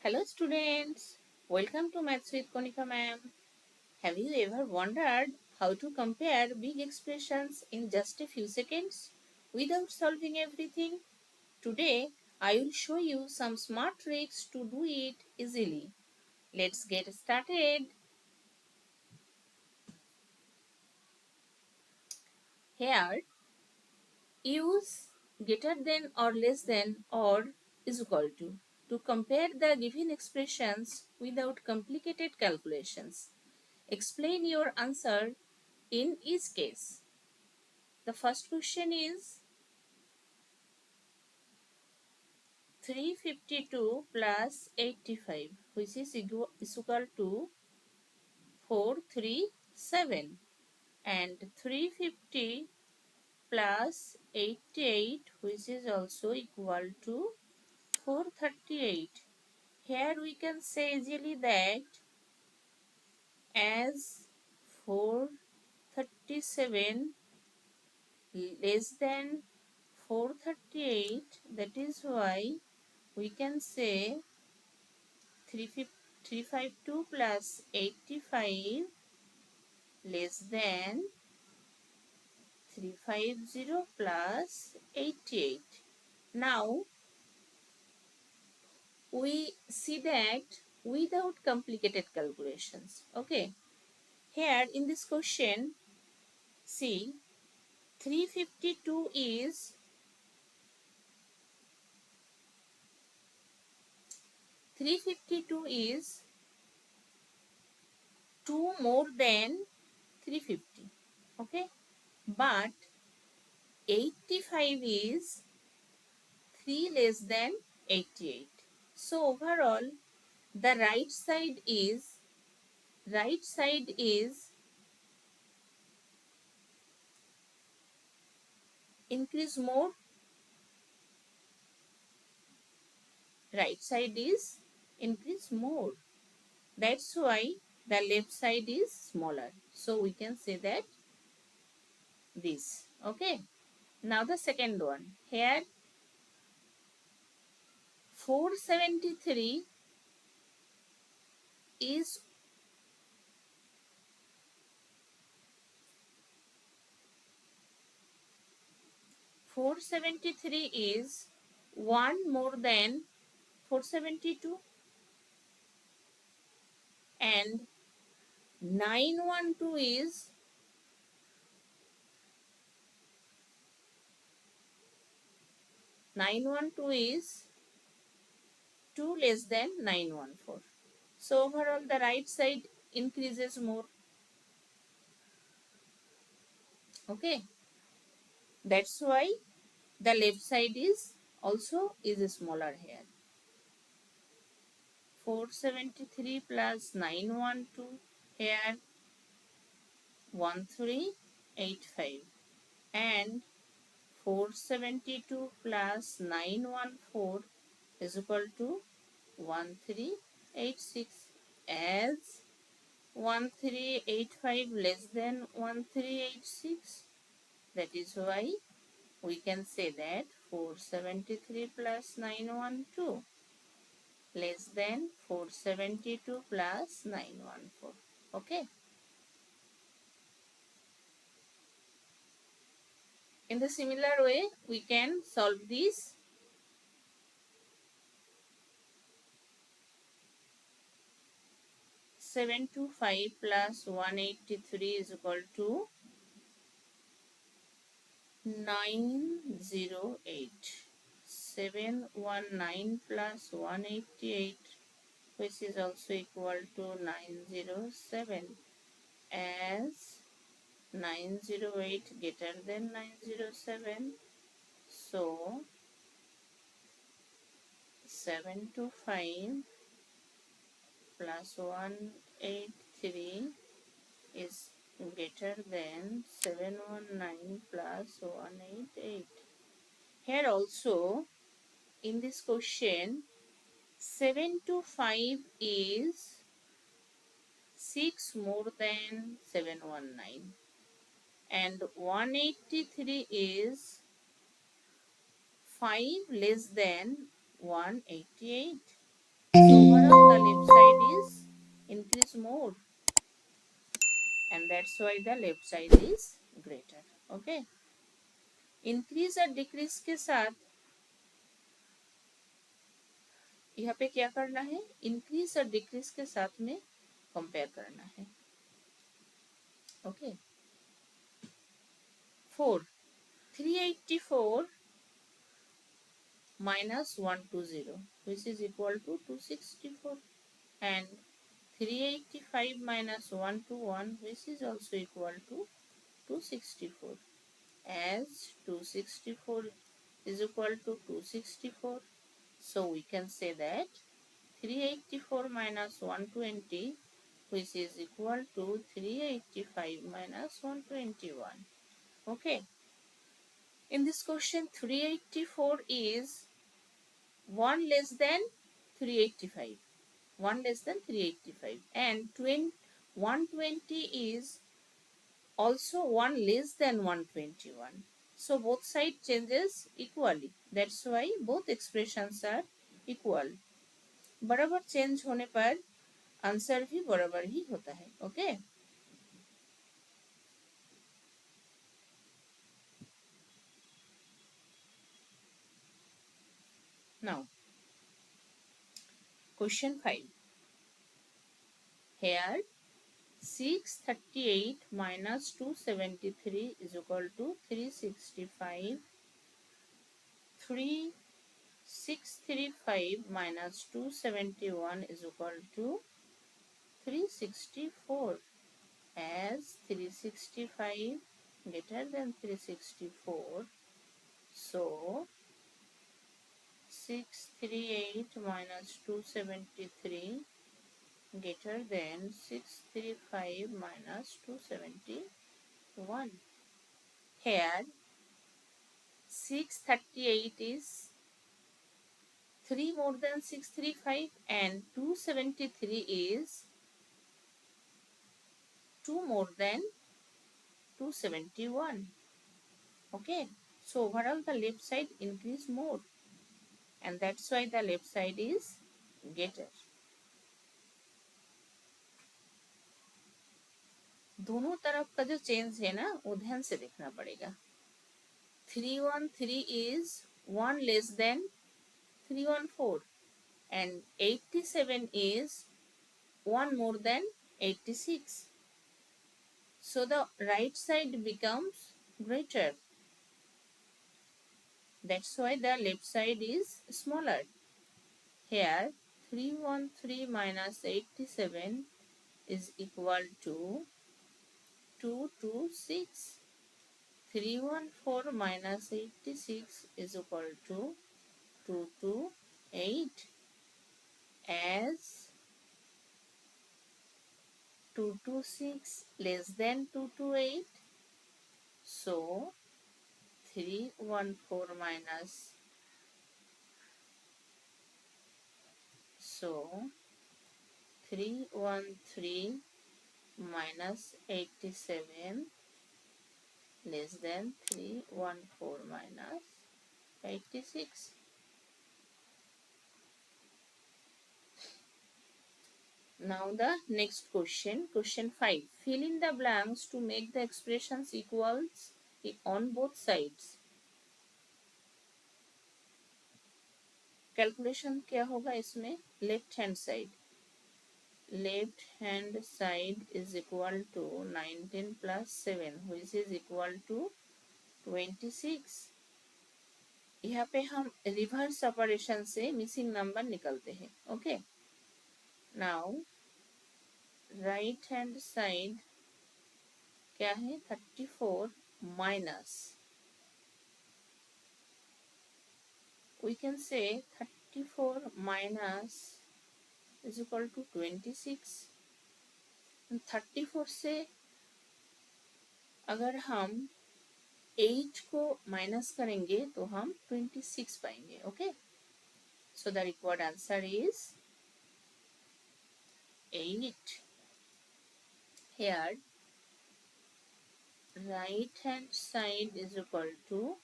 Hello students, welcome to Maths with Kanika ma'am. Have you ever wondered how to compare big expressions in just a few seconds without solving everything? Today I will show you some smart tricks to do it easily. Let's get started. Here, use greater than or less than or is equal to compare the given expressions without complicated calculations. Explain your answer in each case. The first question is 352 plus 85, which is equal to 437, and 350 plus 88, which is also equal to 438. Here we can say easily that as 437 less than 438, that is why we can say 352 plus 85 less than 350 plus 88. Now we see that without complicated calculations. Okay. Here in this question, see 352 is 2 more than 350. Okay. But 85 is 3 less than 88. So overall the right side is increase more, right side is increase more. That's why the left side is smaller. So we can say that this. Okay. Now the second one. Here 473 is 473 is 1 more than 472, and 912 is 2 less than 914. So overall the right side increases more. Okay. That's why the left side is also is smaller here. 473 plus 912, here 1385, and 472 plus 914 is equal to 1386, as 1385 less than 1386. That is why we can say that 473 plus 912 less than 472 plus 914. Okay. In the similar way, we can solve this. 725 plus 183 is equal to 908. 719 plus 188, which is also equal to 907, as 908 greater than 907. So 725 plus 183 is greater than 719 plus 188. Here also in this question 725 is 6 more than 719, and 183 is 5 less than 188. So overall the left side is increase more, and that's why the left side is greater. Okay, increase और decrease के साथ यहाँ पे क्या करना है, increase और decrease के साथ में कंपेयर करना है. Okay, 4 384 minus 120 which is equal to 264, and 385 minus 121 which is also equal to 264. As 264 is equal to 264, so we can say that 384 minus 120 which is equal to 385 minus 121. Okay, in this question 384 is 1 less than 385, 1 less than 385, and 120 is also 1 less than 121. So both side changes equally. That's why both expressions are equal. बराबर change होने पर answer भी बराबर ही होता है. Okay, now question 5. Here 638 minus 273 is equal to 365. 3635 minus 271 is equal to 364. As 365 greater than 364, so 638 minus 273 greater than 635 minus 271. Here 638 is 3 more than 635 and 273 is 2 more than 271. Okay, so overall the left side increase more, and that's why the left side is greater. दोनों तरफ का जो change है ना वो ध्यान से देखना पड़ेगा. 313 is 1 less than 314, and 87 is 1 more than 86. So the right side becomes greater. That's why the left side is smaller. Here 313 minus 87 is equal to 226. 314 minus 86 is equal to 228. As 226 less than 228, so 314 minus, so 313 minus 87 less than 314 minus 86. Now the next question, question 5. Fill in the blanks to make the expressions equals on both sides. Calculation क्या होगा इसमें? Left hand side. Left hand side is equal to 19 plus 7 which is equal to 26. यहाँ पे हम reverse operation से missing number निकलते हैं. Okay, now right hand side क्या है? 34 minus, we can say 34 minus is equal to 26. 34 से अगर हम 8 को माइनस करेंगे तो हम 26 पाएंगे. Okay, so the required answer is 8. Here right hand side is equal to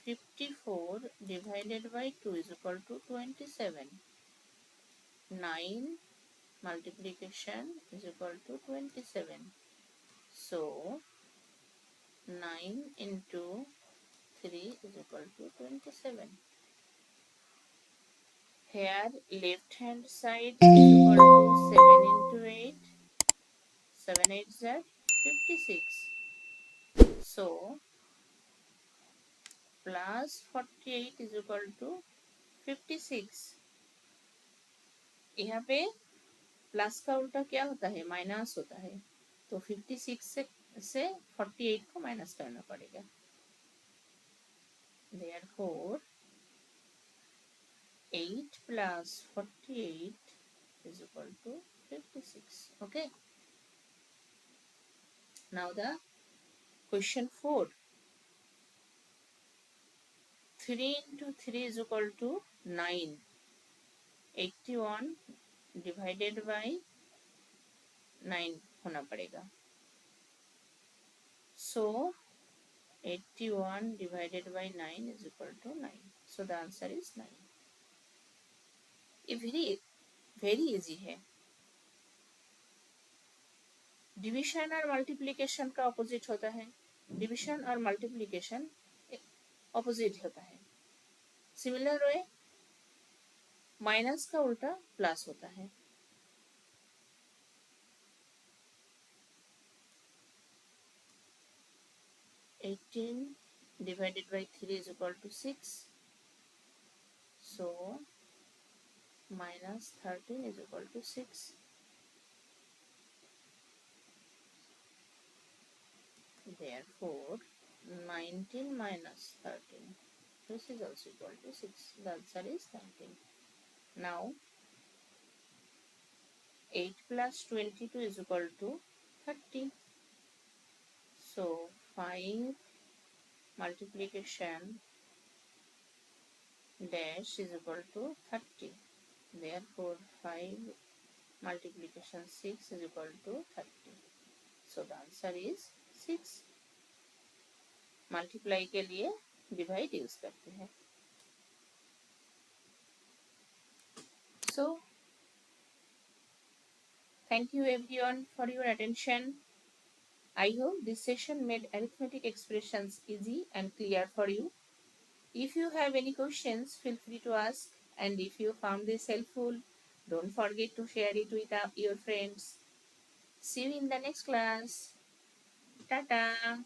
54 divided by 2 is equal to 27. 9 multiplication is equal to 27. So 9 into 3 is equal to 27. Here left hand side is equal to 7 into 8. 7 8s are 56. So plus 48 is equal to 56. यहाँ पे plus का उल्टा क्या होता है? Minus होता है. तो 56 से 48 को माइनस करना पड़ेगा. Therefore 8 plus 48 is equal to 56. Okay. Now the question 4. 3 into 3 is equal to 9. 81 divided by 9 होना पड़ेगा. So 81 divided by 9 is equal to 9. So the answer is 9. ये very easy है. डिविजन और मल्टीप्लिकेशन का ऑपोजिट होता है. डिविजन और multiplication opposite होता है. सिमिलर वे माइनस का उल्टा प्लस होता है. Eighteen divided by 3 is equal to 6. So minus 13 is equal to 6. Therefore 19 minus 13, this is also equal to 6. The answer is 19. Now 8 plus 22 is equal to 30. So 5 multiplication dash is equal to 30. Therefore 5 multiplication 6 is equal to 30. So the answer is 6. Multiply के लिए divide use करते हैं. So thank you everyone for your attention. I hope this session made arithmetic expressions easy and clear for you. If you have any questions, feel free to ask. And if you found this helpful, don't forget to share it with your friends. See you in the next class. Tata.